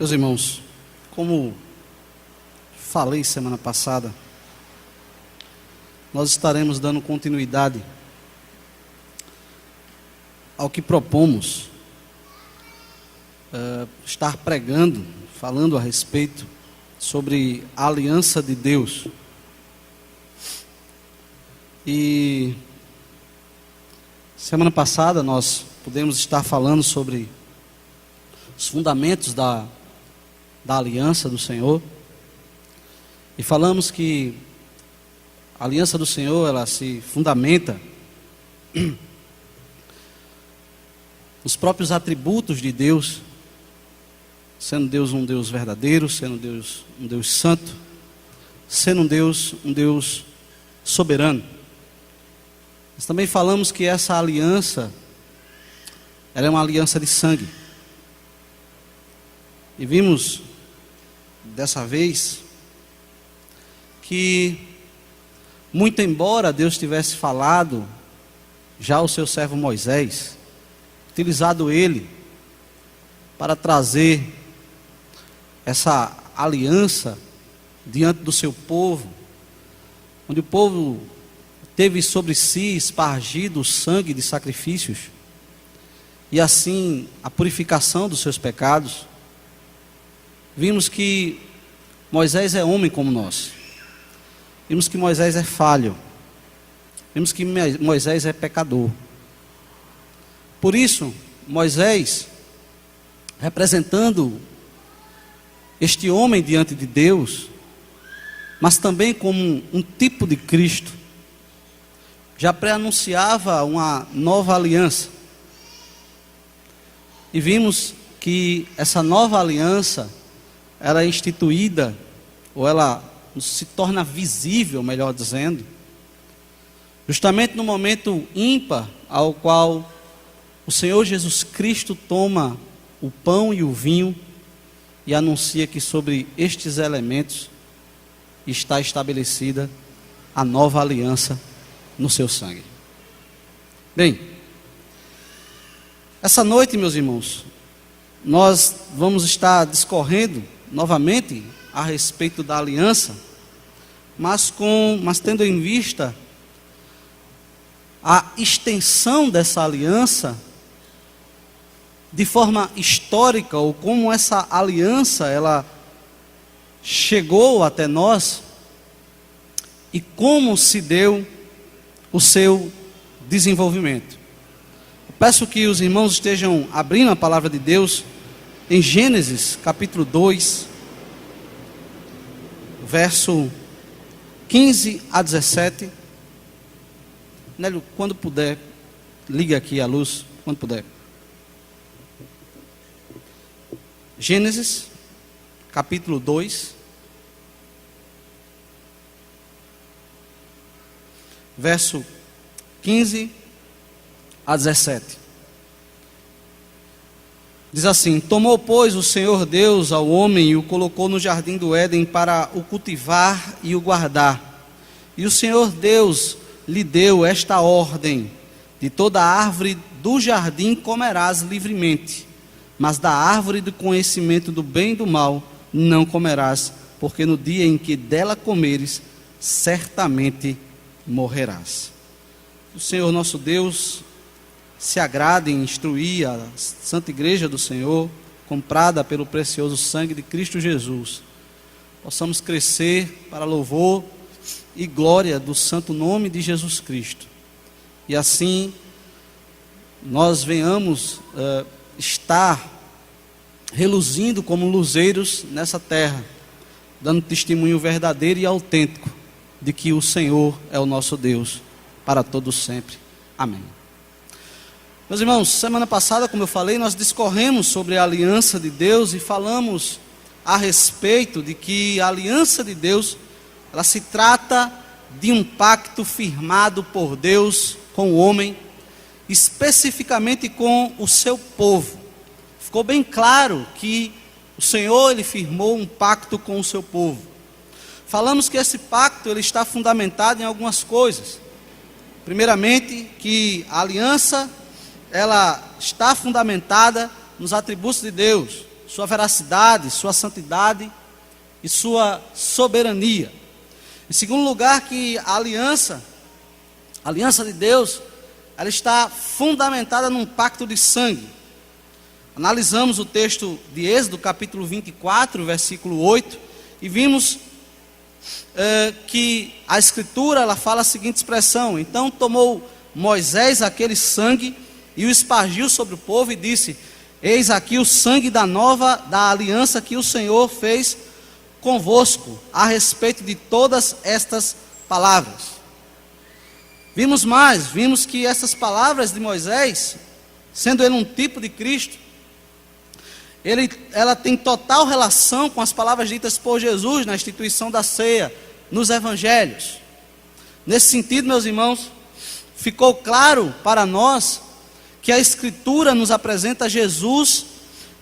Meus irmãos, como falei semana passada, nós estaremos dando continuidade ao que propomos estar pregando, falando a respeito sobre a aliança de Deus. E semana passada nós pudemos estar falando sobre os fundamentos da aliança do Senhor, e falamos que a aliança do Senhor, ela se fundamenta nos próprios atributos de Deus, sendo Deus um Deus verdadeiro, sendo Deus um Deus santo, sendo um Deus soberano. Nós também falamos que essa aliança, ela é uma aliança de sangue. E vimos, dessa vez, que, muito embora Deus tivesse falado já ao seu servo Moisés, utilizado ele para trazer essa aliança diante do seu povo, onde o povo teve sobre si espargido o sangue de sacrifícios, e assim a purificação dos seus pecados. Vimos que Moisés é homem como nós. Vimos que Moisés é falho. Vimos que Moisés é pecador. Por isso, Moisés, representando este homem diante de Deus, mas também como um tipo de Cristo, já pré-anunciava uma nova aliança. E vimos que essa nova aliança era instituída, ou ela se torna visível, melhor dizendo, justamente no momento ímpar ao qual o Senhor Jesus Cristo toma o pão e o vinho e anuncia que sobre estes elementos está estabelecida a nova aliança no seu sangue. Bem, essa noite, meus irmãos, nós vamos estar discorrendo novamente a respeito da aliança, mas tendo em vista a extensão dessa aliança de forma histórica, ou como essa aliança ela chegou até nós e como se deu o seu desenvolvimento. Eu peço que os irmãos estejam abrindo a palavra de Deus em Gênesis capítulo 2, verso 15 a 17. Nélio, quando puder, liga aqui a luz, quando puder. Gênesis capítulo 2, verso 15 a 17. Diz assim: tomou, pois, o Senhor Deus ao homem e o colocou no jardim do Éden para o cultivar e o guardar. E o Senhor Deus lhe deu esta ordem: de toda árvore do jardim comerás livremente, mas da árvore do conhecimento do bem e do mal não comerás, porque no dia em que dela comeres, certamente morrerás. O Senhor nosso Deus se agrada em instruir a Santa Igreja do Senhor, comprada pelo precioso sangue de Cristo Jesus. Possamos crescer para louvor e glória do santo nome de Jesus Cristo. E assim, nós venhamos estar reluzindo como luzeiros nessa terra, dando testemunho verdadeiro e autêntico de que o Senhor é o nosso Deus, para todos sempre. Amém. Meus irmãos, semana passada, como eu falei, nós discorremos sobre a aliança de Deus e falamos a respeito de que a aliança de Deus, ela se trata de um pacto firmado por Deus com o homem, especificamente com o seu povo. Ficou bem claro que o Senhor, ele firmou um pacto com o seu povo. Falamos que esse pacto, ele está fundamentado em algumas coisas. Primeiramente, que a aliança, ela está fundamentada nos atributos de Deus. sua veracidade, sua santidade e sua soberania. Em segundo lugar, que a aliança de Deus, ela está fundamentada num pacto de sangue. Analisamos o texto de Êxodo, capítulo 24, versículo 8, e vimos que a Escritura ela fala a seguinte expressão: então tomou Moisés aquele sangue e o espargiu sobre o povo e disse: eis aqui o sangue da aliança que o Senhor fez convosco a respeito de todas estas palavras. Vimos que essas palavras de Moisés, sendo ele um tipo de Cristo, ela tem total relação com as palavras ditas por Jesus na instituição da ceia, nos evangelhos. Nesse sentido, meus irmãos, ficou claro para nós que a Escritura nos apresenta Jesus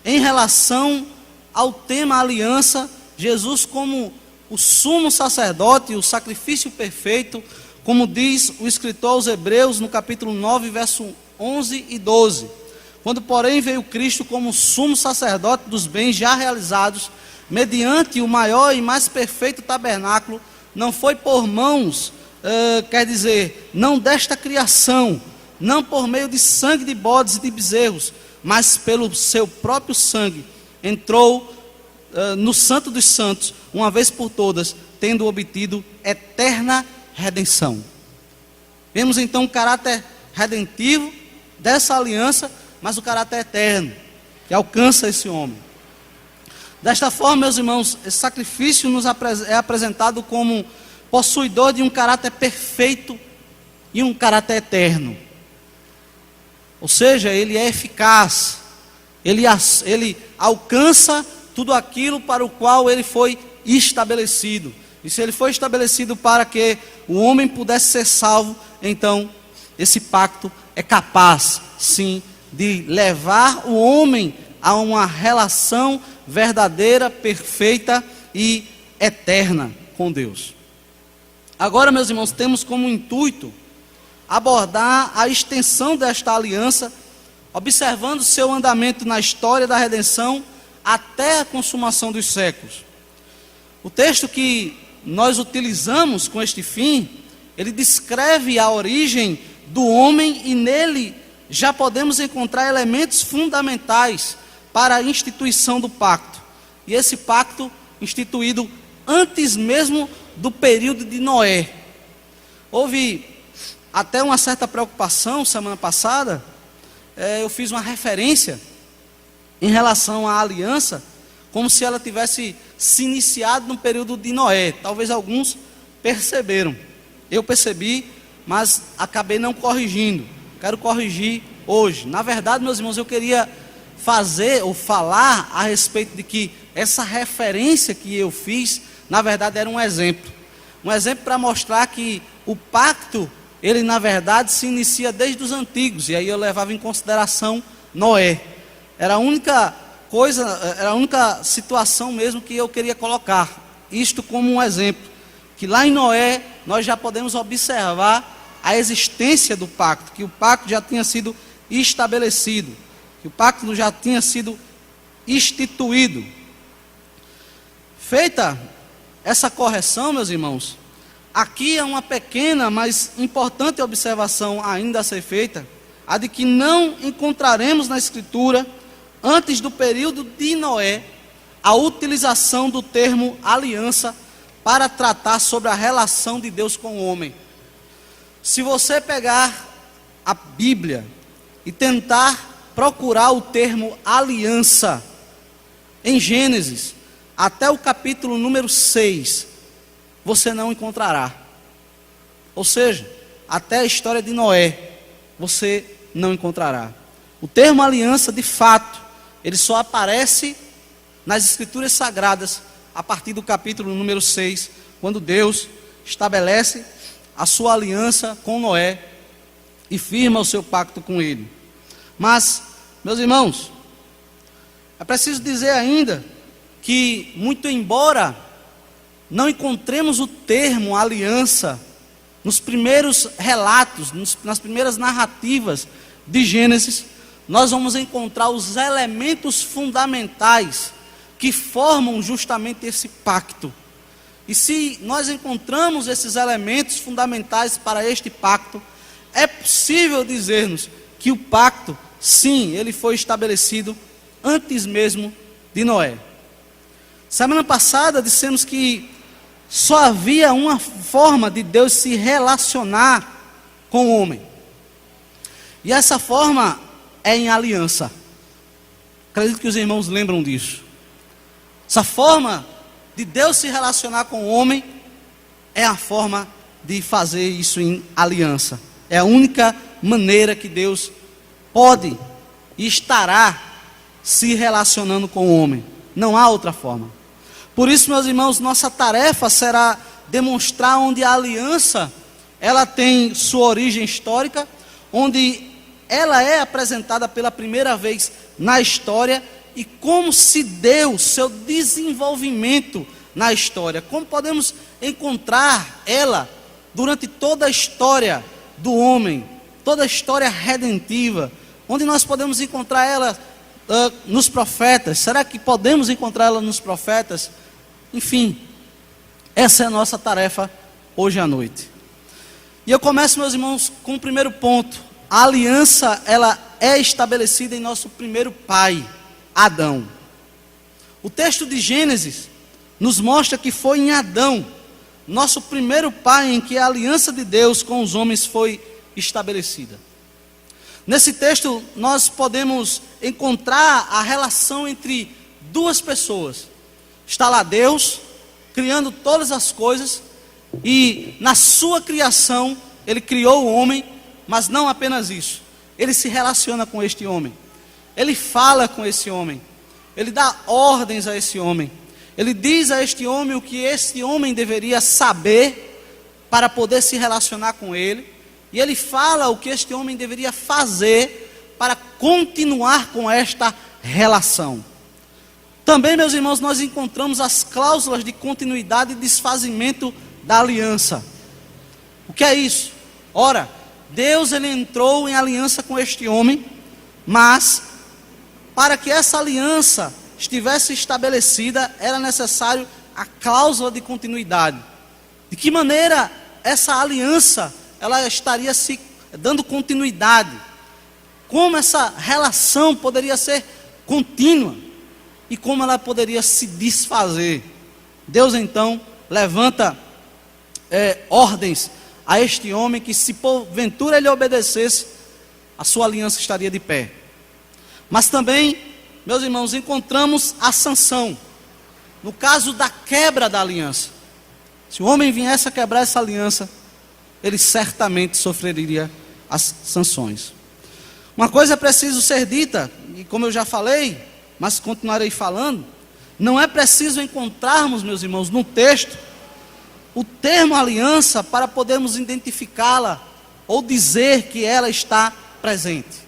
em relação ao tema aliança, Jesus como o sumo sacerdote, o sacrifício perfeito, como diz o escritor aos Hebreus no capítulo 9, verso 11 e 12. Quando, porém, veio Cristo como sumo sacerdote dos bens já realizados, mediante o maior e mais perfeito tabernáculo, não foi por mãos, quer dizer, não desta criação, não por meio de sangue de bodes e de bezerros, mas pelo seu próprio sangue, entrou no Santo dos Santos, uma vez por todas, tendo obtido eterna redenção. Vemos então o caráter redentivo dessa aliança, mas o caráter eterno que alcança esse homem. Desta forma, meus irmãos, esse sacrifício nos é apresentado como possuidor de um caráter perfeito e um caráter eterno. Ou seja, ele é eficaz, ele alcança tudo aquilo para o qual ele foi estabelecido. E se ele foi estabelecido para que o homem pudesse ser salvo, então esse pacto é capaz, sim, de levar o homem a uma relação verdadeira, perfeita e eterna com Deus. Agora, meus irmãos, temos como intuito abordar a extensão desta aliança, observando seu andamento na história da redenção até a consumação dos séculos. O texto que nós utilizamos com este fim, ele descreve a origem do homem e nele já podemos encontrar elementos fundamentais para a instituição do pacto. E esse pacto instituído antes mesmo do período de Noé. Houve até uma certa preocupação semana passada, eu fiz uma referência em relação à aliança, como se ela tivesse se iniciado no período de Noé. Talvez alguns perceberam. Eu percebi, mas acabei não corrigindo. Quero corrigir hoje. Na verdade, meus irmãos, eu queria fazer ou falar a respeito de que essa referência que eu fiz, na verdade, era um exemplo. Um exemplo para mostrar que o pacto, ele na verdade se inicia desde os antigos. E aí eu levava em consideração Noé. Era a única coisa, era a única situação mesmo que eu queria colocar. Isto como um exemplo. Que lá em Noé nós já podemos observar a existência do pacto. Que o pacto já tinha sido estabelecido. Que o pacto já tinha sido instituído. Feita essa correção, meus irmãos, aqui é uma pequena, mas importante observação ainda a ser feita, a de que não encontraremos na Escritura, antes do período de Noé, a utilização do termo aliança para tratar sobre a relação de Deus com o homem. Se você pegar a Bíblia e tentar procurar o termo aliança em Gênesis, até o capítulo número 6, você não encontrará. Ou seja, até a história de Noé, você não encontrará. O termo aliança, de fato, ele só aparece nas Escrituras Sagradas, a partir do capítulo número 6, quando Deus estabelece a sua aliança com Noé e firma o seu pacto com ele. Mas, meus irmãos, é preciso dizer ainda que, muito embora não encontremos o termo aliança nos primeiros relatos, nas primeiras narrativas de Gênesis, nós vamos encontrar os elementos fundamentais que formam justamente esse pacto. E se nós encontramos esses elementos fundamentais para este pacto, é possível dizermos que o pacto, sim, ele foi estabelecido antes mesmo de Noé. Semana passada dissemos que só havia uma forma de Deus se relacionar com o homem. E essa forma é em aliança. Acredito que os irmãos lembram disso. Essa forma de Deus se relacionar com o homem é a forma de fazer isso em aliança. É a única maneira que Deus pode e estará se relacionando com o homem. Não há outra forma. Por isso, meus irmãos, nossa tarefa será demonstrar onde a aliança ela tem sua origem histórica, onde ela é apresentada pela primeira vez na história e como se deu seu desenvolvimento na história. Como podemos encontrar ela durante toda a história do homem, toda a história redentiva, onde nós podemos encontrar ela nos profetas. Será que podemos encontrar ela nos profetas? Enfim, essa é a nossa tarefa hoje à noite. E eu começo, meus irmãos, com o primeiro ponto. A aliança, ela é estabelecida em nosso primeiro pai, Adão. O texto de Gênesis nos mostra que foi em Adão, nosso primeiro pai, em que a aliança de Deus com os homens foi estabelecida. Nesse texto nós podemos encontrar a relação entre duas pessoas. Está lá Deus, criando todas as coisas, e na sua criação, Ele criou o homem, mas não apenas isso. Ele se relaciona com este homem. Ele fala com esse homem. Ele dá ordens a esse homem. Ele diz a este homem o que este homem deveria saber para poder se relacionar com ele. E ele fala o que este homem deveria fazer para continuar com esta relação. Também, meus irmãos, nós encontramos as cláusulas de continuidade e desfazimento da aliança. O que é isso? Ora, Deus ele entrou em aliança com este homem, mas para que essa aliança estivesse estabelecida, era necessário a cláusula de continuidade. De que maneira essa aliança ela estaria se dando continuidade? Como essa relação poderia ser contínua? E como ela poderia se desfazer? Deus então levanta ordens a este homem que, se porventura ele obedecesse, a sua aliança estaria de pé. Mas também, meus irmãos, encontramos a sanção no caso da quebra da aliança. Se o homem viesse a quebrar essa aliança, ele certamente sofreria as sanções. Uma coisa é preciso ser dita, e como eu já falei, mas continuarei falando, não é preciso encontrarmos, meus irmãos, no texto, o termo aliança para podermos identificá-la, ou dizer que ela está presente.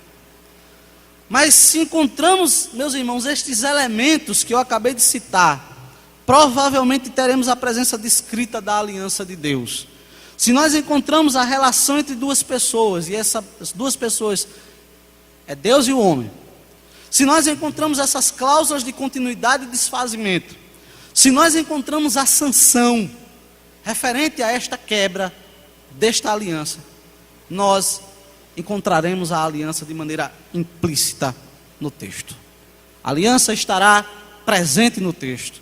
Mas se encontramos, meus irmãos, estes elementos que eu acabei de citar, provavelmente teremos a presença descrita da aliança de Deus. Se nós encontramos a relação entre duas pessoas, e essas duas pessoas é Deus e o homem, se nós encontramos essas cláusulas de continuidade e desfazimento, se nós encontramos a sanção referente a esta quebra desta aliança, nós encontraremos a aliança de maneira implícita no texto. A aliança estará presente no texto.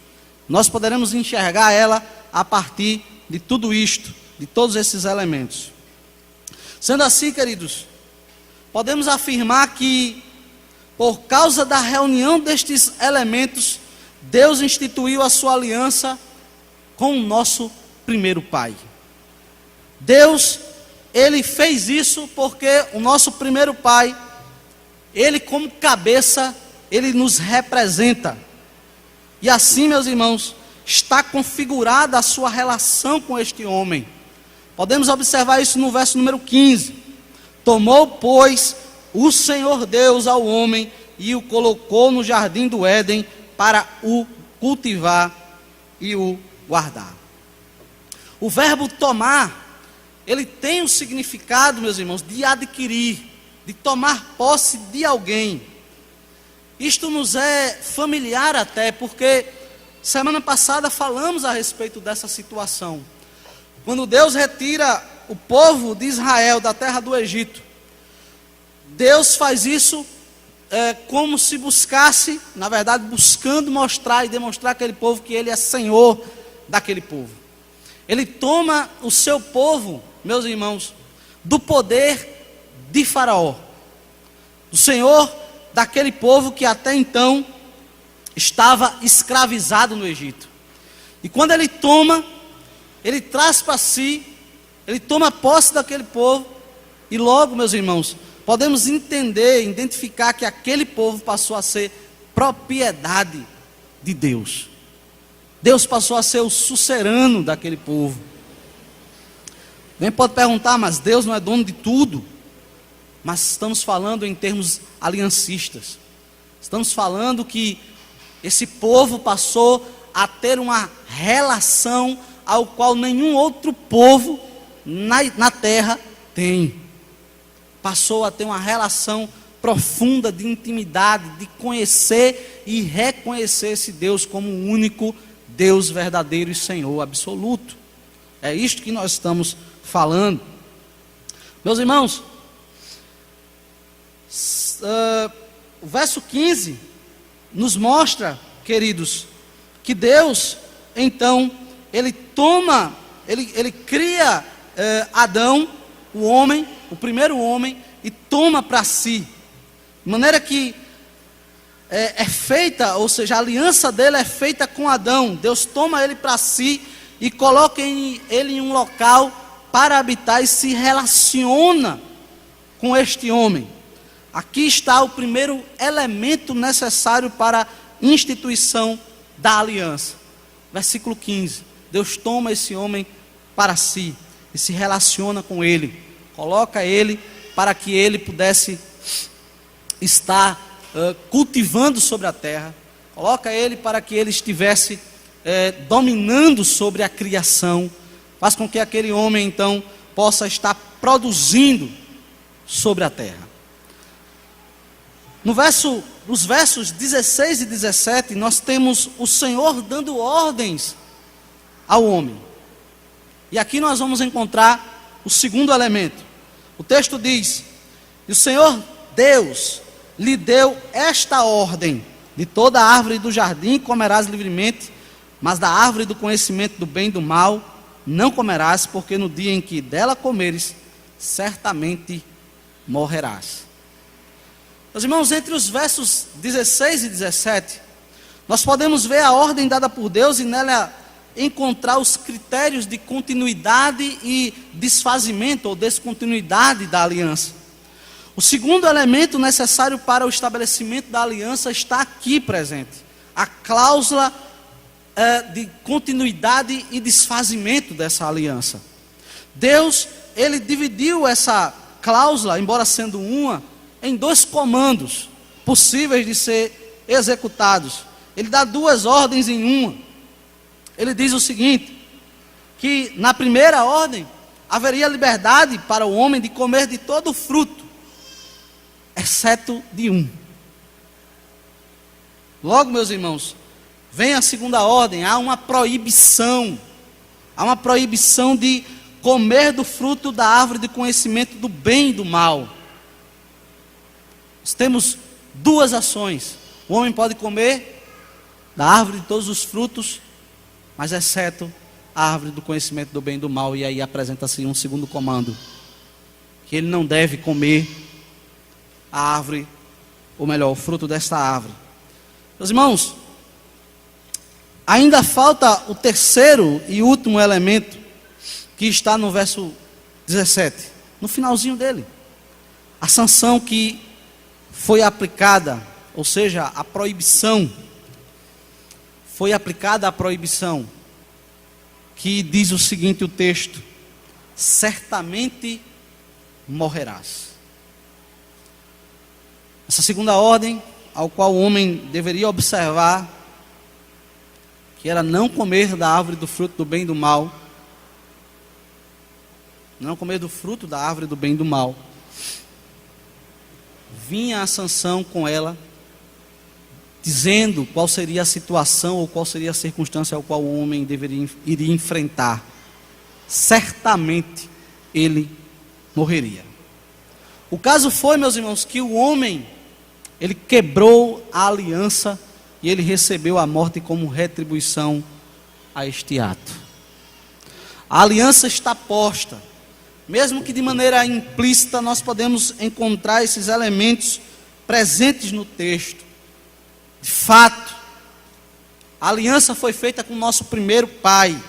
Nós poderemos enxergar ela a partir de tudo isto, de todos esses elementos. Sendo assim, queridos, podemos afirmar que, por causa da reunião destes elementos, Deus instituiu a sua aliança com o nosso primeiro pai. Deus, ele fez isso porque o nosso primeiro pai, ele como cabeça, ele nos representa. E assim, meus irmãos, está configurada a sua relação com este homem. Podemos observar isso no verso número 15. Tomou, pois, o Senhor Deus ao homem e o colocou no jardim do Éden para o cultivar e o guardar. O verbo tomar, ele tem o significado, meus irmãos, de adquirir, de tomar posse de alguém. Isto nos é familiar até, porque semana passada falamos a respeito dessa situação. Quando Deus retira o povo de Israel da terra do Egito, Deus faz isso como se buscasse, na verdade, buscando mostrar e demonstrar àquele povo que Ele é Senhor daquele povo. Ele toma o seu povo, meus irmãos, do poder de Faraó, do Senhor daquele povo que até então estava escravizado no Egito. E quando Ele toma, Ele traz para si, Ele toma posse daquele povo, e logo, meus irmãos, podemos entender, identificar que aquele povo passou a ser propriedade de Deus. Deus passou a ser o sucerano daquele povo. Alguém pode perguntar, mas Deus não é dono de tudo? Mas estamos falando em termos aliancistas. Estamos falando que esse povo passou a ter uma relação ao qual nenhum outro povo na terra tem. Passou a ter uma relação profunda de intimidade, de conhecer e reconhecer esse Deus como o único Deus verdadeiro e Senhor absoluto. É isto que nós estamos falando. Meus irmãos, o verso 15 nos mostra, queridos, que Deus, então, Ele toma, Ele cria Adão, o homem, o primeiro homem, e toma para si, de maneira que é feita, ou seja, a aliança dele é feita com Adão. Deus toma ele para si e coloca ele em um local para habitar e se relaciona com este homem. Aqui está o primeiro elemento necessário para a instituição da aliança. Versículo 15, Deus toma esse homem para si e se relaciona com ele, coloca ele para que ele pudesse estar cultivando sobre a terra, coloca ele para que ele estivesse dominando sobre a criação, faz com que aquele homem então possa estar produzindo sobre a terra. Nos versos 16 e 17, nós temos o Senhor dando ordens ao homem. E aqui nós vamos encontrar o segundo elemento. O texto diz: e o Senhor Deus lhe deu esta ordem: de toda árvore do jardim comerás livremente, mas da árvore do conhecimento do bem e do mal não comerás, porque no dia em que dela comeres, certamente morrerás. Meus irmãos, entre os versos 16 e 17, nós podemos ver a ordem dada por Deus e nela encontrar os critérios de continuidade e desfazimento ou descontinuidade da aliança. O segundo elemento necessário para o estabelecimento da aliança está aqui presente: a cláusula de continuidade e desfazimento dessa aliança. Deus, Ele dividiu essa cláusula, embora sendo uma, em dois comandos possíveis de ser executados. Ele dá duas ordens em uma. Ele diz o seguinte: que na primeira ordem haveria liberdade para o homem de comer de todo o fruto, exceto de um. Logo, meus irmãos, vem a segunda ordem: há uma proibição. Há uma proibição de comer do fruto da árvore do conhecimento do bem e do mal. Nós temos duas ações: o homem pode comer da árvore de todos os frutos, mas exceto a árvore do conhecimento do bem e do mal. E aí apresenta-se um segundo comando: que ele não deve comer a árvore, ou melhor, o fruto desta árvore. Meus irmãos, ainda falta o terceiro e último elemento, que está no verso 17, no finalzinho dele. A sanção que foi aplicada, ou seja, a proibição, foi aplicada a proibição, que diz o seguinte, o texto: certamente morrerás. Essa segunda ordem, ao qual o homem deveria observar, que era não comer da árvore do fruto do bem e do mal, não comer do fruto da árvore do bem e do mal, vinha a Sansão com ela, dizendo qual seria a situação ou qual seria a circunstância ao qual o homem iria enfrentar, certamente ele morreria. O caso foi, meus irmãos, que o homem, ele quebrou a aliança e ele recebeu a morte como retribuição a este ato. A aliança está posta, mesmo que de maneira implícita nós podemos encontrar esses elementos presentes no texto. De fato, a aliança foi feita com o nosso primeiro pai,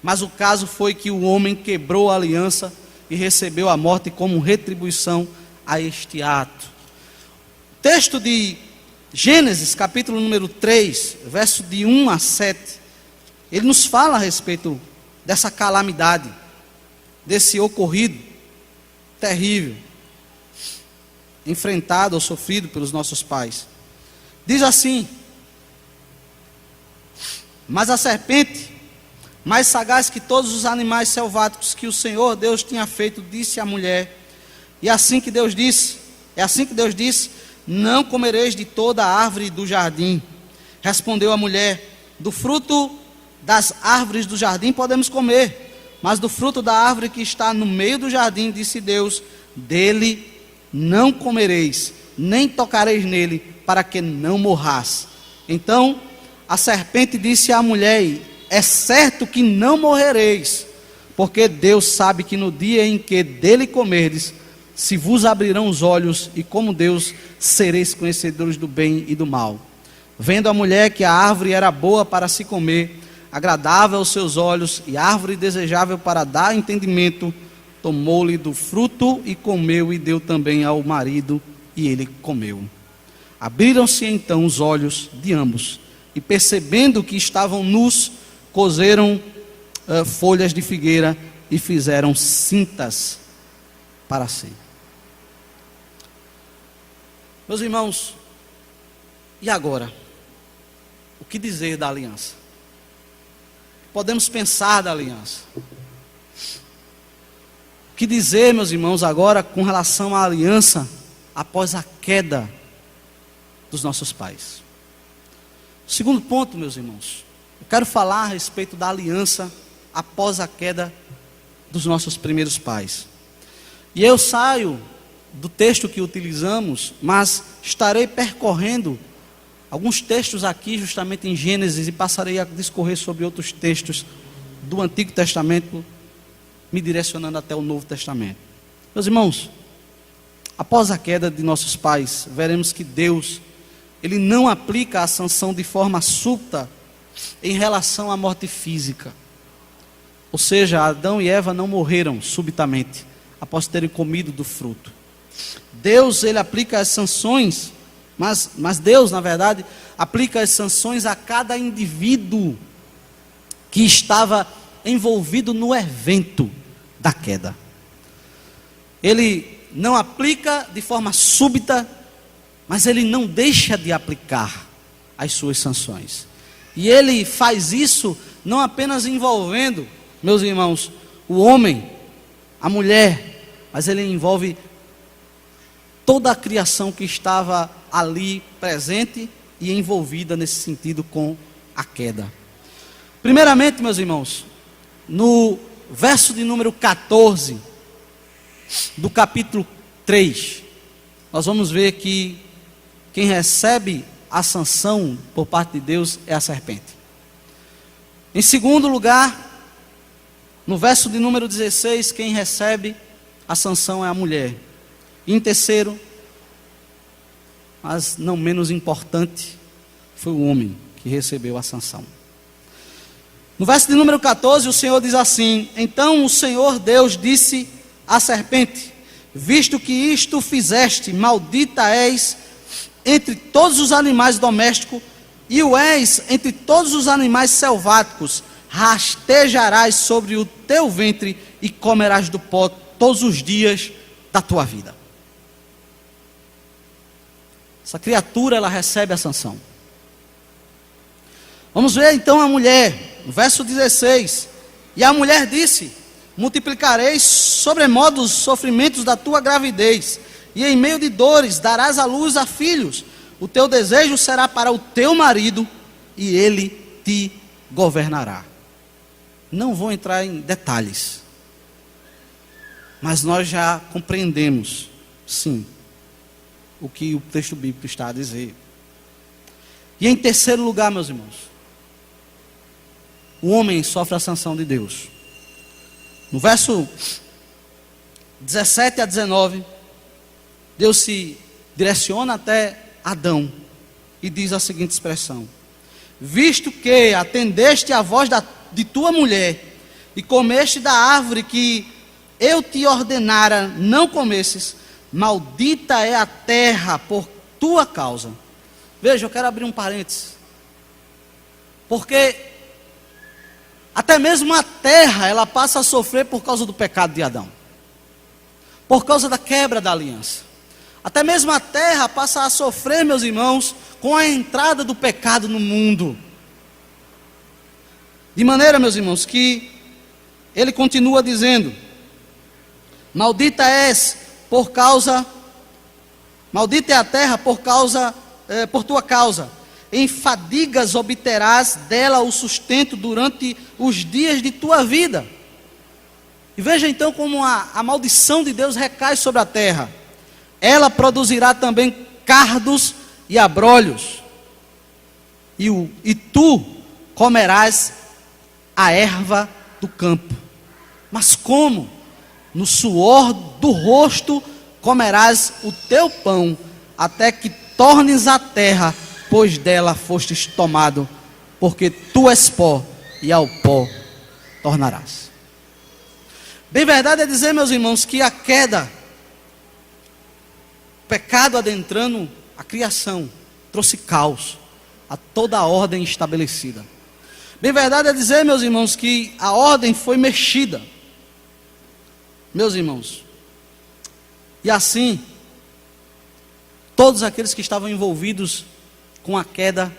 mas o caso foi que o homem quebrou a aliança e recebeu a morte como retribuição a este ato. O texto de Gênesis, capítulo número 3, verso de 1 a 7, ele nos fala a respeito dessa calamidade, desse ocorrido terrível, enfrentado ou sofrido pelos nossos pais. Diz assim: mas a serpente, mais sagaz que todos os animais selváticos que o Senhor Deus tinha feito, disse à mulher, é assim que Deus disse, não comereis de toda a árvore do jardim. Respondeu a mulher, do fruto das árvores do jardim podemos comer, mas do fruto da árvore que está no meio do jardim, disse Deus, dele não comereis, nem tocareis nele, para que não morrais. Então a serpente disse à mulher, é certo que não morrereis, porque Deus sabe que no dia em que dele comerdes, se vos abrirão os olhos, e como Deus sereis conhecedores do bem e do mal. Vendo a mulher que a árvore era boa para se comer, agradável aos seus olhos, e árvore desejável para dar entendimento, tomou-lhe do fruto e comeu, e deu também ao marido, e ele comeu. Abriram-se então os olhos de ambos, e percebendo que estavam nus, coseram folhas de figueira e fizeram cintas para si. Meus irmãos, e agora? O que dizer da aliança? Podemos pensar da aliança. O que dizer, meus irmãos, agora com relação à aliança após a queda dos nossos pais? Segundo ponto, meus irmãos, eu quero falar a respeito da aliança após a queda dos nossos primeiros pais. E eu saio do texto que utilizamos, mas estarei percorrendo alguns textos aqui, justamente em Gênesis, e passarei a discorrer sobre outros textos do Antigo Testamento, me direcionando até o Novo Testamento. Meus irmãos, após a queda de nossos pais, veremos que Deus, Ele não aplica a sanção de forma súbita em relação à morte física. Ou seja, Adão e Eva não morreram subitamente, após terem comido do fruto. Deus, Ele aplica as sanções, mas Deus, na verdade, aplica as sanções a cada indivíduo que estava envolvido no evento da queda. Ele não aplica de forma súbita, mas Ele não deixa de aplicar as suas sanções. E Ele faz isso não apenas envolvendo, meus irmãos, o homem, a mulher, mas Ele envolve toda a criação que estava ali presente e envolvida nesse sentido com a queda. Primeiramente, meus irmãos, no verso de número 14 do capítulo 3, nós vamos ver que quem recebe a sanção por parte de Deus é a serpente. Em segundo lugar, no verso de número 16, quem recebe a sanção é a mulher. E em terceiro, mas não menos importante, foi o homem que recebeu a sanção. No verso de número 14, o Senhor diz assim: então o Senhor Deus disse à serpente, visto que isto fizeste, maldita és entre todos os animais domésticos, e o és entre todos os animais selváticos, rastejarás sobre o teu ventre, e comerás do pó todos os dias da tua vida. Essa criatura, ela recebe a sanção. Vamos ver então a mulher, no verso 16. E a mulher disse: multiplicarei sobremodo os sofrimentos da tua gravidez, e em meio de dores darás à luz a filhos. O teu desejo será para o teu marido, e ele te governará. Não vou entrar em detalhes, mas nós já compreendemos, sim, o que o texto bíblico está a dizer. E em terceiro lugar, meus irmãos, o homem sofre a sanção de Deus. No verso 17 a 19, Deus se direciona até Adão e diz a seguinte expressão: visto que atendeste à voz de tua mulher e comeste da árvore que eu te ordenara não comesses, maldita é a terra por tua causa. Veja, eu quero abrir um parênteses, porque até mesmo a terra, ela passa a sofrer por causa do pecado de Adão, por causa da quebra da aliança. Até mesmo a terra passa a sofrer, meus irmãos, com a entrada do pecado no mundo. De maneira, meus irmãos, que ele continua dizendo: maldita és por causa, maldita é a terra por tua causa. Em fadigas obterás dela o sustento durante os dias de tua vida. E veja então como a maldição de Deus recai sobre a terra. Ela produzirá também cardos e abrolhos, e tu comerás a erva do campo. Mas como? No suor do rosto comerás o teu pão, até que tornes a terra, pois dela fostes tomado, porque tu és pó, e ao pó tornarás. Bem verdade é dizer, meus irmãos, que a queda, o pecado adentrando a criação, trouxe caos a toda a ordem estabelecida. Bem verdade é dizer, meus irmãos, que a ordem foi mexida. Meus irmãos, e assim, todos aqueles que estavam envolvidos com a queda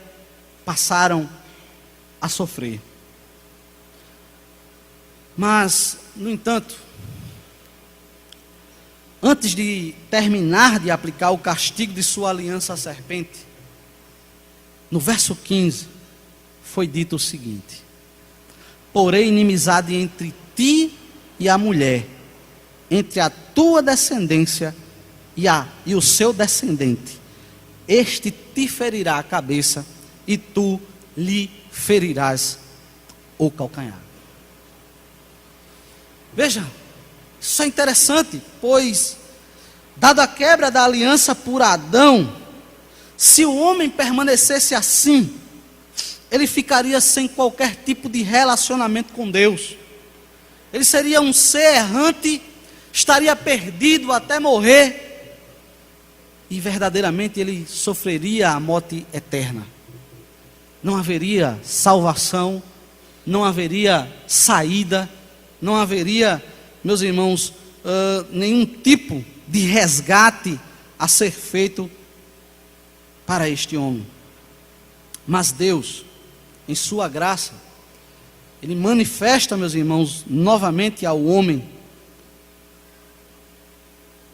passaram a sofrer. Mas, no entanto, antes de terminar de aplicar o castigo de sua aliança à serpente, no verso 15, foi dito o seguinte: porém inimizade entre ti e a mulher, entre a tua descendência e o seu descendente. Este te ferirá a cabeça, e tu lhe ferirás o calcanhar. Veja, isso é interessante, pois, dado a quebra da aliança por Adão, se o homem permanecesse assim, ele ficaria sem qualquer tipo de relacionamento com Deus. Ele seria um ser errante, estaria perdido até morrer, e verdadeiramente ele sofreria a morte eterna. Não haveria salvação, não haveria saída, não haveria, meus irmãos, nenhum tipo de resgate a ser feito para este homem. Mas Deus, em sua graça, Ele manifesta, meus irmãos, novamente ao homem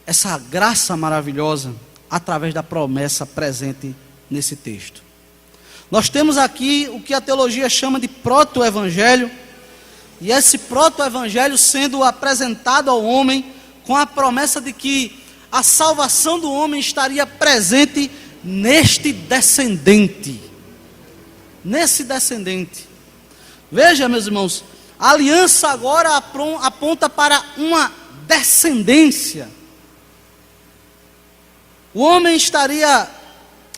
essa graça maravilhosa através da promessa presente nesse texto. Nós temos aqui o que a teologia chama de proto-evangelho, e esse proto-evangelho sendo apresentado ao homem com a promessa de que a salvação do homem estaria presente neste descendente. Nesse descendente. Veja, meus irmãos, a aliança agora aponta para uma descendência. O homem estaria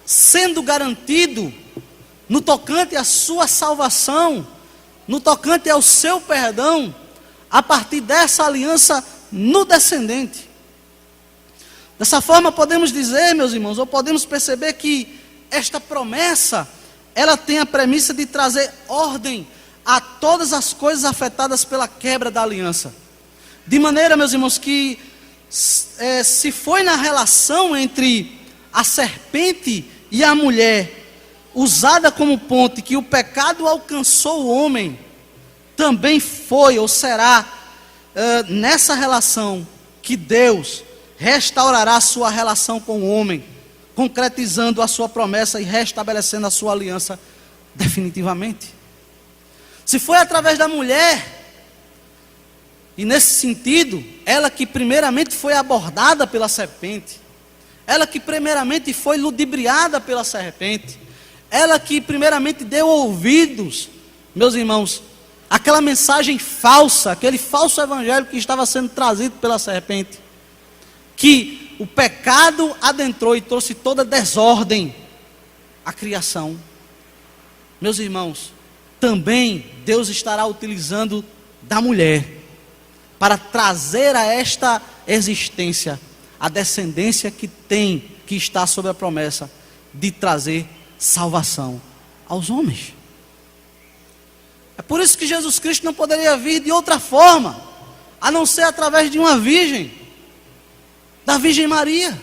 sendo garantido no tocante à sua salvação, no tocante ao seu perdão, a partir dessa aliança no descendente. Dessa forma podemos dizer, meus irmãos, ou podemos perceber que esta promessa, ela tem a premissa de trazer ordem a todas as coisas afetadas pela quebra da aliança. De maneira, meus irmãos, que se foi na relação entre a serpente e a mulher, usada como ponte, que o pecado alcançou o homem, também foi ou será nessa relação que Deus restaurará a sua relação com o homem, concretizando a sua promessa e restabelecendo a sua aliança definitivamente. Se foi através da mulher, e nesse sentido, ela que primeiramente foi abordada pela serpente, ela que primeiramente foi ludibriada pela serpente, ela que primeiramente deu ouvidos, meus irmãos, aquela mensagem falsa, aquele falso evangelho que estava sendo trazido pela serpente, que o pecado adentrou e trouxe toda desordem à criação. Meus irmãos, também Deus estará utilizando da mulher para trazer a esta existência a descendência que está sob a promessa de trazer salvação aos homens. É por isso que Jesus Cristo não poderia vir de outra forma, a não ser através de uma virgem, da Virgem Maria.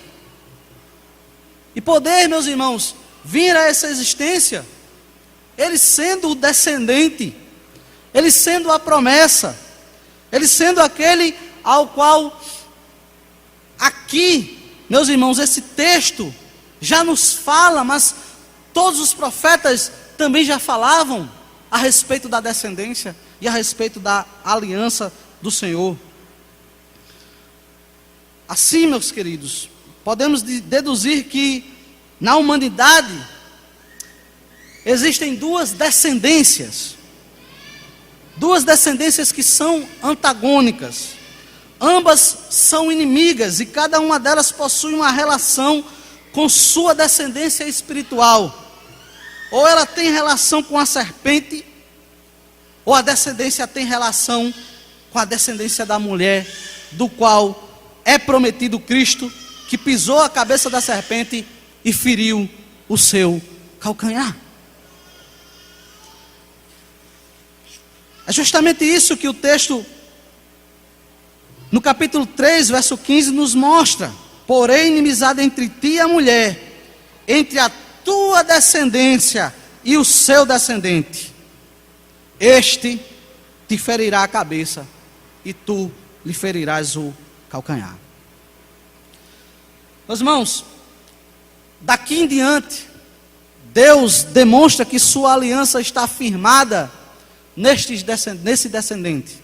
E poder, meus irmãos, vir a essa existência, ele sendo o descendente, ele sendo a promessa, ele sendo aquele ao qual, aqui, meus irmãos, esse texto já nos fala, mas todos os profetas também já falavam a respeito da descendência e a respeito da aliança do Senhor. Assim, meus queridos, podemos deduzir que na humanidade existem duas descendências que são antagônicas, ambas são inimigas e cada uma delas possui uma relação com sua descendência espiritual. Ou ela tem relação com a serpente, ou a descendência tem relação com a descendência da mulher, do qual é prometido Cristo, que pisou a cabeça da serpente e feriu o seu calcanhar. É justamente isso que o texto, no capítulo 3, verso 15, nos mostra. Porém, inimizade entre ti e a mulher, entre a tua descendência e o seu descendente. Este te ferirá a cabeça e tu lhe ferirás o calcanhar. Meus irmãos, daqui em diante, Deus demonstra que sua aliança está firmada nesse descendente.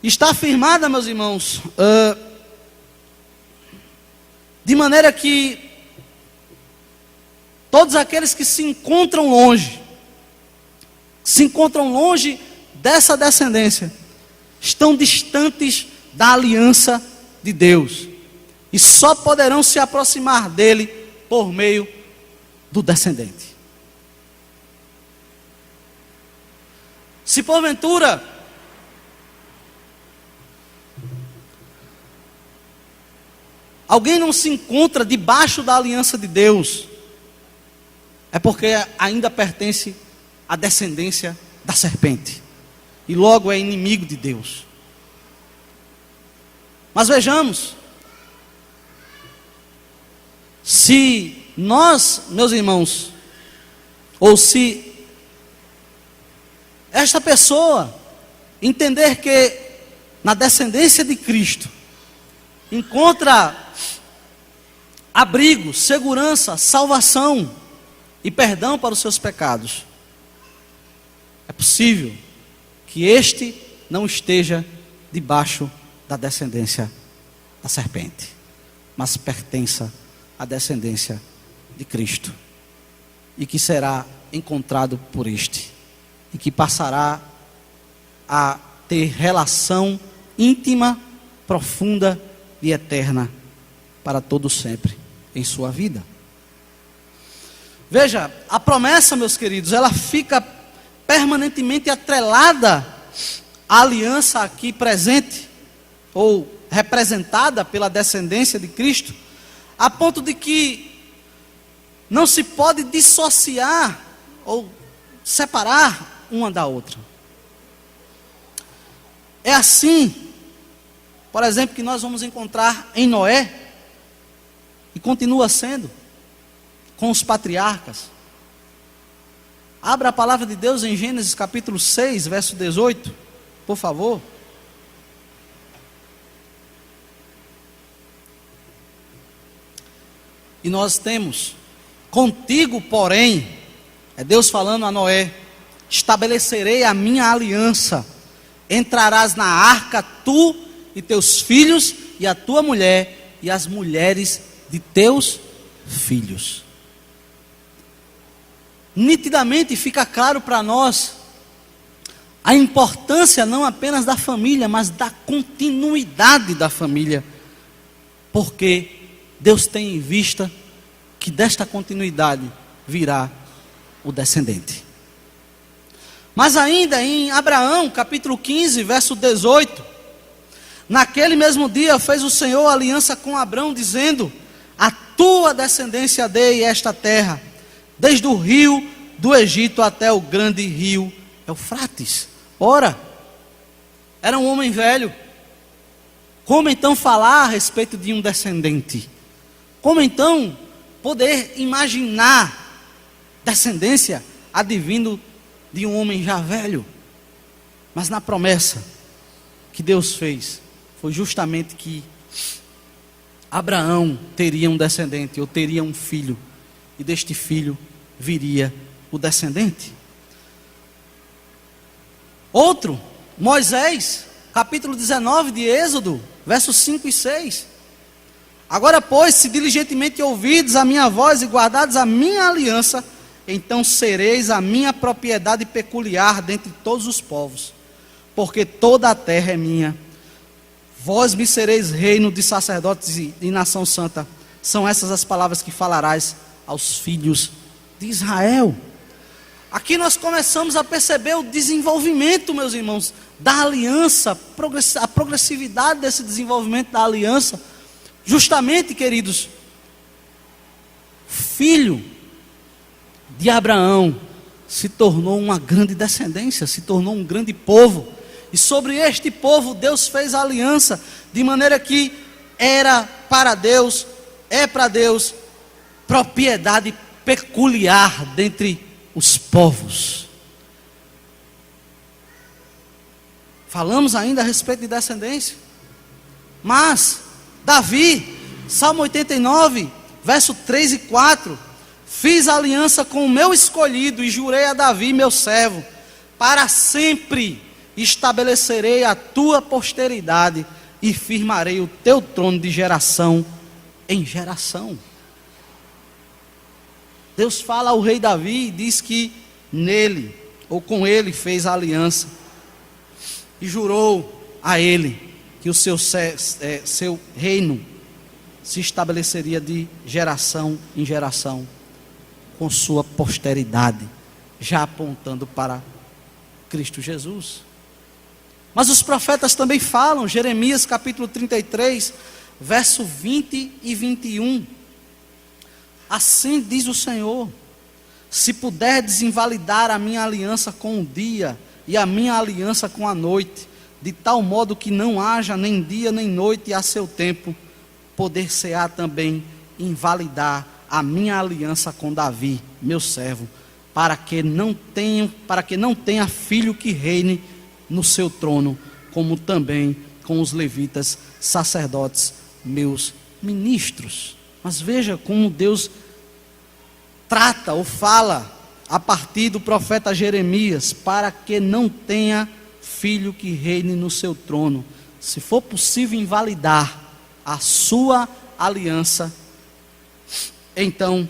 Está firmada, meus irmãos, de maneira que todos aqueles que se encontram longe dessa descendência, estão distantes da aliança de Deus, e só poderão se aproximar dele por meio do descendente. Se porventura alguém não se encontra debaixo da aliança de Deus, é porque ainda pertence à descendência da serpente, e logo é inimigo de Deus. Mas vejamos, se nós, meus irmãos, ou se esta pessoa entender que na descendência de Cristo encontra abrigo, segurança, salvação e perdão para os seus pecados, é possível que este não esteja debaixo da descendência da serpente, mas pertença à descendência de Cristo, e que será encontrado por este, e que passará a ter relação íntima, profunda e eterna para todo sempre em sua vida. Veja, a promessa, meus queridos, ela fica permanentemente atrelada à aliança aqui presente, ou representada pela descendência de Cristo, a ponto de que não se pode dissociar ou separar uma da outra. É assim, por exemplo, que nós vamos encontrar em Noé, e continua sendo com os patriarcas. Abra a palavra de Deus em Gênesis capítulo 6, verso 18, por favor. E nós temos: contigo, porém, é Deus falando a Noé, estabelecerei a minha aliança, entrarás na arca tu e teus filhos e a tua mulher e as mulheres de teus filhos. Nitidamente fica claro para nós a importância não apenas da família, mas da continuidade da família, porque Deus tem em vista que desta continuidade virá o descendente. Mas ainda em Abraão, capítulo 15, verso 18, naquele mesmo dia fez o Senhor aliança com Abrão, dizendo: a tua descendência dei esta terra, desde o rio do Egito até o grande rio Eufrates. Ora, era um homem velho. Como então falar a respeito de um descendente? Como então poder imaginar descendência advindo de um homem já velho? Mas na promessa que Deus fez, foi justamente que Abraão teria um descendente, ou teria um filho, e deste filho viria o descendente. Outro, Moisés, capítulo 19 de Êxodo, versos 5 e 6. Agora, pois, se diligentemente ouvides a minha voz e guardares a minha aliança, então sereis a minha propriedade peculiar dentre todos os povos, porque toda a terra é minha. Vós me sereis reino de sacerdotes e nação santa. São essas as palavras que falarás aos filhos de Israel. Aqui nós começamos a perceber o desenvolvimento, meus irmãos, da aliança, a progressividade desse desenvolvimento da aliança. Justamente, queridos, filho de Abraão se tornou uma grande descendência, se tornou um grande povo. E sobre este povo Deus fez a aliança, de maneira que era para Deus, é para Deus, propriedade peculiar dentre os povos. Falamos ainda a respeito de descendência. Mas Davi, Salmo 89, verso 3 e 4, fiz aliança com o meu escolhido e jurei a Davi, meu servo, para sempre estabelecerei a tua posteridade e firmarei o teu trono de geração em geração. Deus fala ao rei Davi e diz que nele, ou com ele, fez a aliança e jurou a ele que o seu reino se estabeleceria de geração em geração com sua posteridade, já apontando para Cristo Jesus. Mas os profetas também falam, Jeremias capítulo 33, verso 20 e 21. Assim diz o Senhor: se puderdes invalidar a minha aliança com o dia e a minha aliança com a noite, de tal modo que não haja nem dia nem noite a seu tempo, poder-se-á também invalidar a minha aliança com Davi, meu servo, para que não tenha filho que reine no seu trono, como também com os levitas, sacerdotes, meus ministros. Mas veja como Deus trata ou fala a partir do profeta Jeremias: para que não tenha filho que reine no seu trono. Se for possível invalidar a sua aliança, então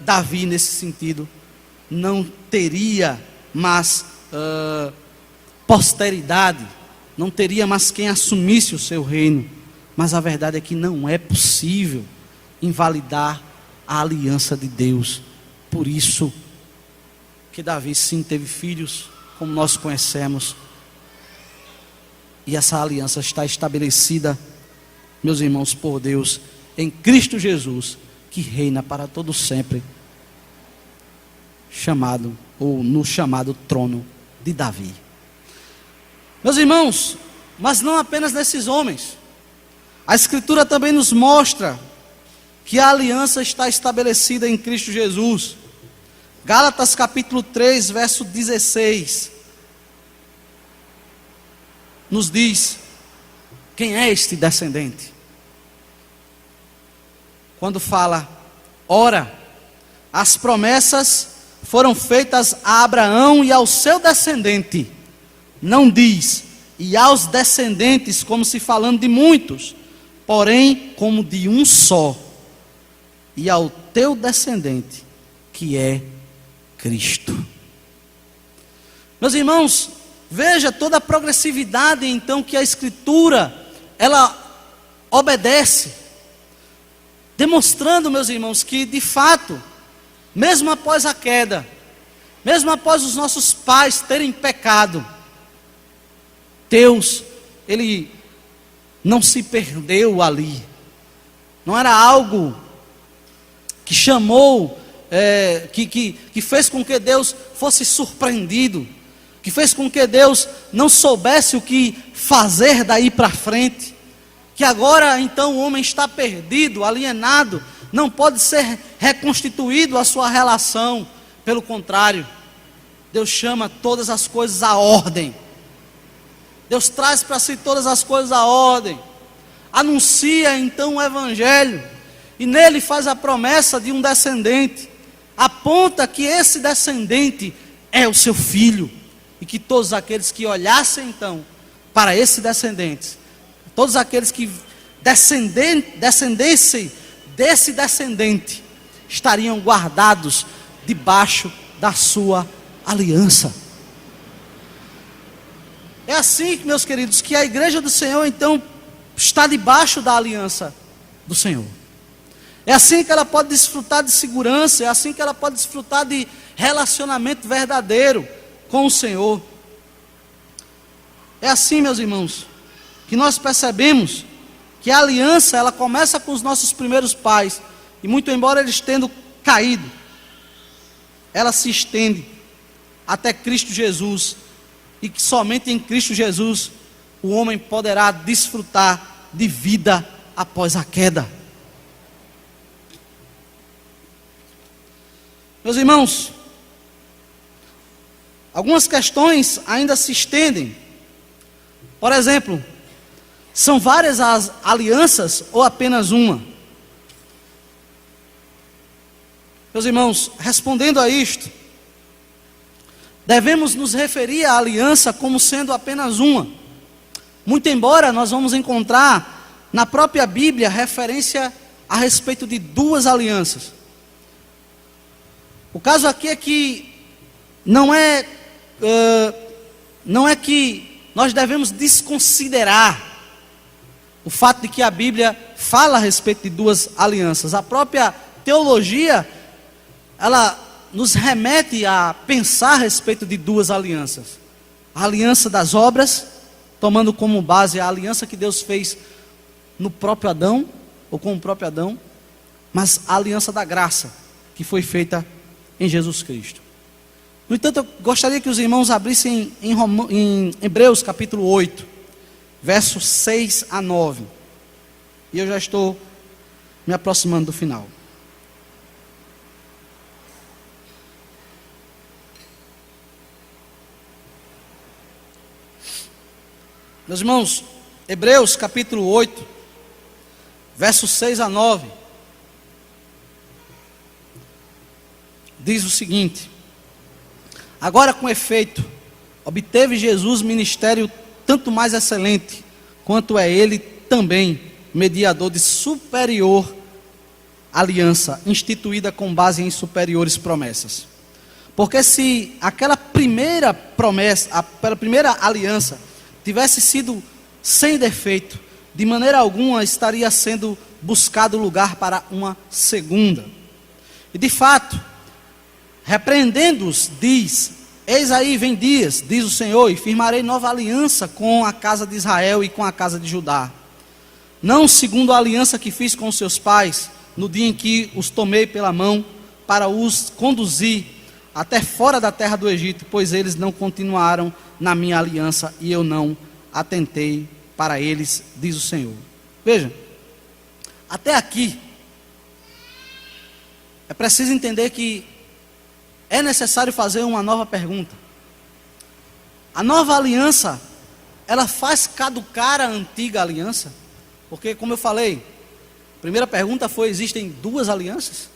Davi, nesse sentido, não teria mais posteridade, não teria mais quem assumisse o seu reino. Mas a verdade é que não é possível invalidar a aliança de Deus. Por isso que Davi sim teve filhos, como nós conhecemos, e essa aliança está estabelecida, meus irmãos, por Deus, em Cristo Jesus, que reina para todo sempre, no chamado trono de Davi. Meus irmãos, mas não apenas nesses homens, a Escritura também nos mostra que a aliança está estabelecida em Cristo Jesus. Gálatas capítulo 3, verso 16, nos diz quem é este descendente. quando fala, ora, as promessas foram feitas a Abraão e ao seu descendente. Não diz, e aos descendentes, como se falando de muitos, porém como de um só, e ao teu descendente, que é Cristo. Meus irmãos, veja toda a progressividade então que a Escritura, ela obedece, demonstrando, meus irmãos, que de fato, mesmo após a queda, mesmo após os nossos pais terem pecado, Deus, Ele não se perdeu ali. Não era algo que chamou, que fez com que Deus fosse surpreendido, que fez com que Deus não soubesse o que fazer daí para frente, que agora então o homem está perdido, alienado, não pode ser reconstituído a sua relação. Pelo contrário, Deus chama todas as coisas à ordem. Deus traz para si todas as coisas à ordem, anuncia então o Evangelho, e nele faz a promessa de um descendente, aponta que esse descendente é o seu filho, e que todos aqueles que olhassem então para esse descendente, todos aqueles que descendessem desse descendente, estariam guardados debaixo da sua aliança. É assim, meus queridos, que a igreja do Senhor então está debaixo da aliança do Senhor. É assim que ela pode desfrutar de segurança, é assim que ela pode desfrutar de relacionamento verdadeiro com o Senhor. É assim, meus irmãos, que nós percebemos que a aliança, ela começa com os nossos primeiros pais, e muito embora eles tendo caído, ela se estende até Cristo Jesus, e que somente em Cristo Jesus o homem poderá desfrutar de vida após a queda. Meus irmãos, algumas questões ainda se estendem. Por exemplo, são várias as alianças ou apenas uma? Meus irmãos, respondendo a isto, devemos nos referir à aliança como sendo apenas uma. Muito embora nós vamos encontrar na própria Bíblia referência a respeito de duas alianças. O caso aqui é que não é que nós devemos desconsiderar o fato de que a Bíblia fala a respeito de duas alianças. A própria teologia, ela nos remete a pensar a respeito de duas alianças. A aliança das obras, tomando como base a aliança que Deus fez no próprio Adão, ou com o próprio Adão, mas a aliança da graça, que foi feita em Jesus Cristo. No entanto, eu gostaria que os irmãos abrissem em Hebreus capítulo 8, versos 6 a 9. E eu já estou me aproximando do final. Meus irmãos, Hebreus capítulo 8, versos 6 a 9, diz o seguinte: agora com efeito, obteve Jesus ministério tanto mais excelente, quanto é ele também mediador de superior aliança, instituída com base em superiores promessas. Porque se aquela primeira promessa, aquela primeira aliança, tivesse sido sem defeito, de maneira alguma estaria sendo buscado lugar para uma segunda. E de fato, repreendendo-os, diz: eis aí vem dias, diz o Senhor, e firmarei nova aliança com a casa de Israel e com a casa de Judá. Não segundo a aliança que fiz com seus pais, no dia em que os tomei pela mão, para os conduzir até fora da terra do Egito, pois eles não continuaram na minha aliança, e eu não atentei para eles, diz o Senhor. Veja, até aqui, é preciso entender que é necessário fazer uma nova pergunta. A nova aliança, ela faz caducar a antiga aliança? Porque, como eu falei, A primeira pergunta foi: existem duas alianças?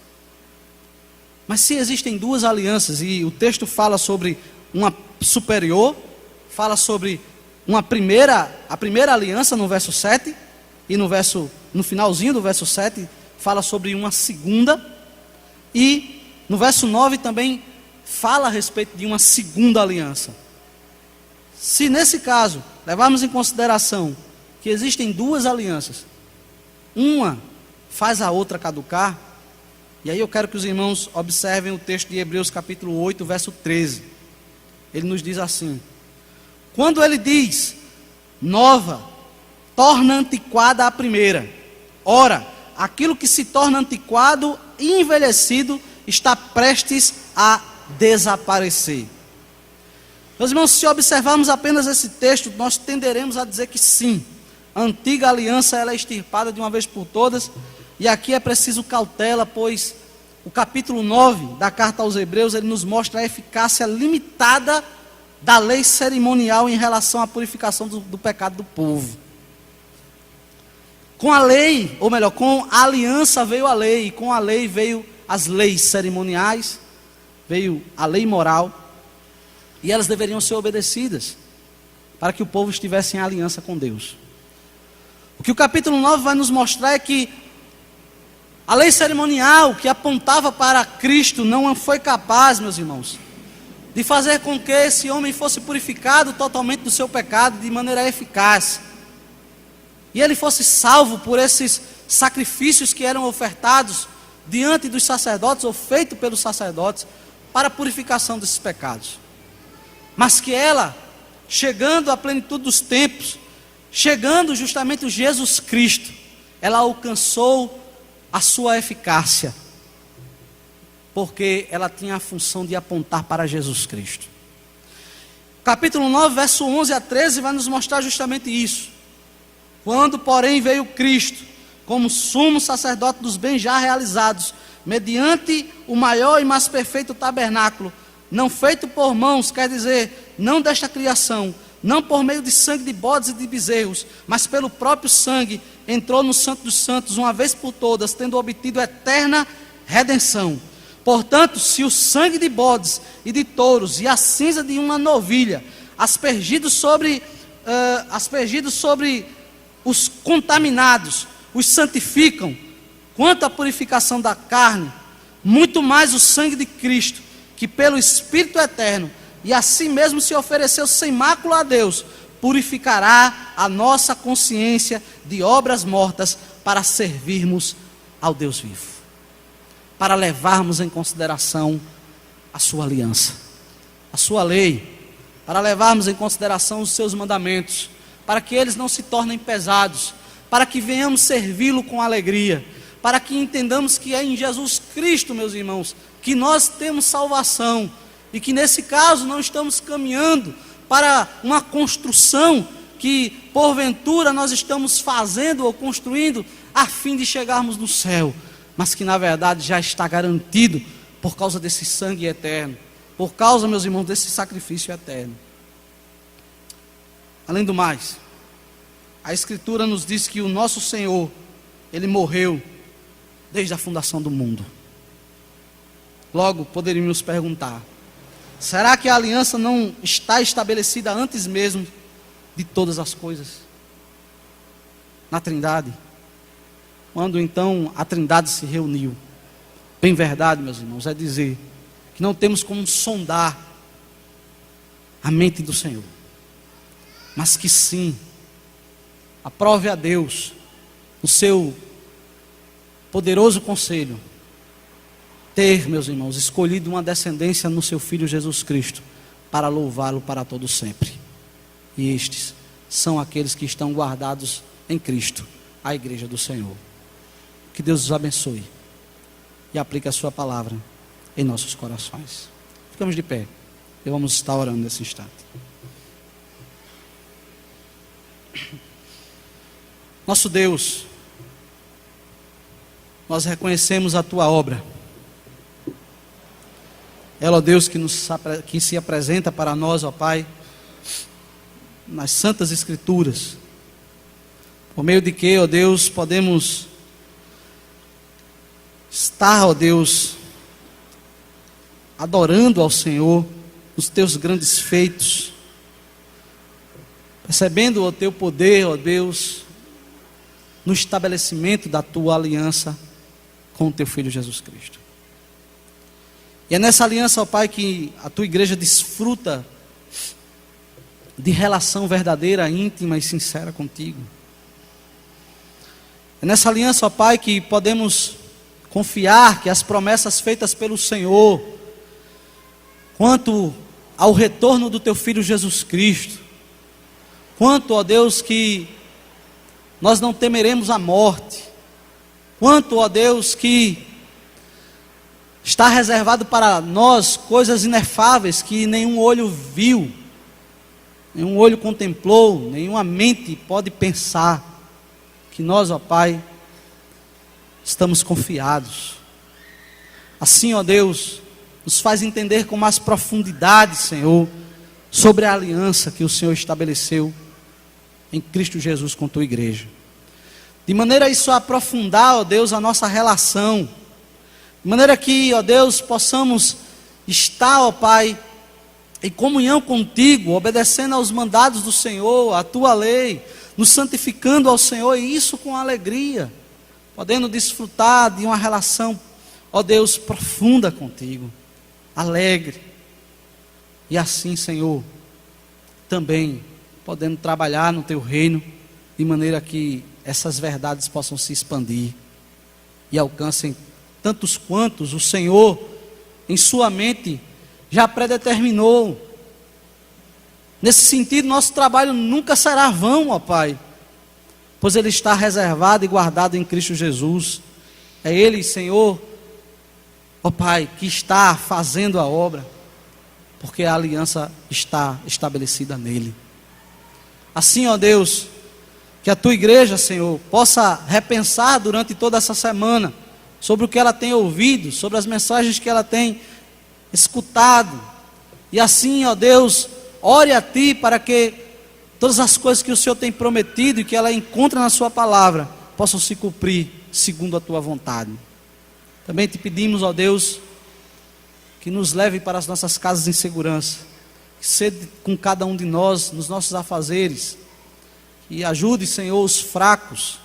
Mas se existem duas alianças, e o texto fala sobre uma superior, fala sobre a primeira aliança no verso 7, e no finalzinho do verso 7, fala sobre uma segunda, e no verso 9 também fala a respeito de uma segunda aliança. Se nesse caso, levarmos em consideração que existem duas alianças, uma faz a outra caducar, e aí eu quero que os irmãos observem o texto de Hebreus capítulo 8, verso 13. Ele nos diz assim: quando ele diz, nova, torna antiquada a primeira. Ora, aquilo que se torna antiquado e envelhecido está prestes a desaparecer. Meus irmãos, se observarmos apenas esse texto, nós tenderemos a dizer que sim, a antiga aliança ela é extirpada de uma vez por todas, e aqui é preciso cautela, pois o capítulo 9 da carta aos Hebreus, ele nos mostra a eficácia limitada da lei cerimonial em relação à purificação do pecado do povo. Com a lei, ou melhor, com a aliança veio a lei, e com a lei veio as leis cerimoniais, veio a lei moral, e elas deveriam ser obedecidas, para que o povo estivesse em aliança com Deus. O que o capítulo 9 vai nos mostrar é que a lei cerimonial que apontava para Cristo não foi capaz, meus irmãos, de fazer com que esse homem fosse purificado totalmente do seu pecado de maneira eficaz, e ele fosse salvo por esses sacrifícios que eram ofertados diante dos sacerdotes, ou feitos pelos sacerdotes, para a purificação desses pecados. Mas que ela, chegando à plenitude dos tempos, chegando justamente o Jesus Cristo, ela alcançou a sua eficácia, porque ela tinha a função de apontar para Jesus Cristo. Capítulo 9, verso 11 a 13 vai nos mostrar justamente isso. Quando, porém, veio Cristo, como sumo sacerdote dos bens já realizados, mediante o maior e mais perfeito tabernáculo, não feito por mãos, quer dizer, não desta criação, não por meio de sangue de bodes e de bezerros, mas pelo próprio sangue, entrou no Santo dos Santos, uma vez por todas, tendo obtido eterna redenção. Portanto, se o sangue de bodes e de touros e a cinza de uma novilha, aspergidos sobre os contaminados, os santificam, quanto à purificação da carne, muito mais o sangue de Cristo, que pelo Espírito eterno, e assim mesmo se ofereceu sem mácula a Deus, purificará a nossa consciência de obras mortas, para servirmos ao Deus vivo, para levarmos em consideração a sua aliança, a sua lei, para levarmos em consideração os seus mandamentos, para que eles não se tornem pesados, para que venhamos servi-lo com alegria, para que entendamos que é em Jesus Cristo, meus irmãos, que nós temos salvação, e que nesse caso não estamos caminhando para uma construção que porventura nós estamos fazendo ou construindo a fim de chegarmos no céu, mas que na verdade já está garantido por causa desse sangue eterno, por causa, meus irmãos, desse sacrifício eterno. Além do mais, a Escritura nos diz que o nosso Senhor, Ele morreu desde a fundação do mundo. Logo, poderíamos nos perguntar: será que a aliança não está estabelecida antes mesmo de todas as coisas? Na Trindade? Quando então a Trindade se reuniu. Bem verdade, meus irmãos, é dizer que não temos como sondar a mente do Senhor, mas que sim, aprove a Deus o seu poderoso conselho, ter, meus irmãos, escolhido uma descendência no seu Filho Jesus Cristo, para louvá-lo para todo sempre. E estes são aqueles que estão guardados em Cristo, a igreja do Senhor. Que Deus os abençoe e aplique a sua palavra em nossos corações. Ficamos de pé e vamos estar orando nesse instante. Nosso Deus, nós reconhecemos a tua obra. Ela, ó Deus, que se apresenta para nós, ó Pai, nas Santas Escrituras, por meio de que, ó Deus, podemos estar, ó Deus, adorando ao Senhor os teus grandes feitos, percebendo o teu poder, ó Deus, no estabelecimento da tua aliança com o teu Filho Jesus Cristo. E é nessa aliança, ó Pai, que a tua igreja desfruta de relação verdadeira, íntima e sincera contigo. É nessa aliança, ó Pai, que podemos confiar que as promessas feitas pelo Senhor, quanto ao retorno do teu Filho Jesus Cristo, quanto, ó Deus, que nós não temeremos a morte, quanto, ó Deus, que está reservado para nós coisas inefáveis que nenhum olho viu, nenhum olho contemplou, nenhuma mente pode pensar, que nós, ó Pai, estamos confiados. Assim, ó Deus, nos faz entender com mais profundidade, Senhor, sobre a aliança que o Senhor estabeleceu em Cristo Jesus com a tua igreja. De maneira a isso aprofundar, ó Deus, a nossa relação. De maneira que, ó Deus, possamos estar, ó Pai, em comunhão contigo, obedecendo aos mandados do Senhor, à tua lei, nos santificando ao Senhor, e isso com alegria, podendo desfrutar de uma relação, ó Deus, profunda contigo, alegre. E assim, Senhor, também podendo trabalhar no teu reino, de maneira que essas verdades possam se expandir e alcancem tantos quantos o Senhor, em sua mente, já predeterminou. Nesse sentido, nosso trabalho nunca será vão, ó Pai, pois ele está reservado e guardado em Cristo Jesus. É Ele, Senhor, ó Pai, que está fazendo a obra, porque a aliança está estabelecida nele. Assim, ó Deus, que a tua igreja, Senhor, possa repensar durante toda essa semana sobre o que ela tem ouvido, sobre as mensagens que ela tem escutado, e assim, ó Deus, ore a Ti para que todas as coisas que o Senhor tem prometido e que ela encontra na sua palavra, possam se cumprir segundo a Tua vontade. Também te pedimos, ó Deus, que nos leve para as nossas casas em segurança, que sede com cada um de nós nos nossos afazeres, e ajude, Senhor, os fracos,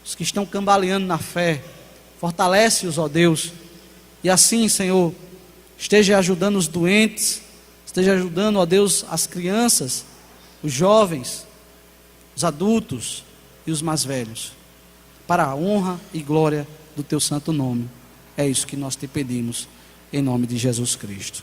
os que estão cambaleando na fé, fortalece-os, ó Deus, e assim, Senhor, esteja ajudando os doentes, esteja ajudando, ó Deus, as crianças, os jovens, os adultos e os mais velhos, para a honra e glória do Teu santo nome. É isso que nós te pedimos, em nome de Jesus Cristo.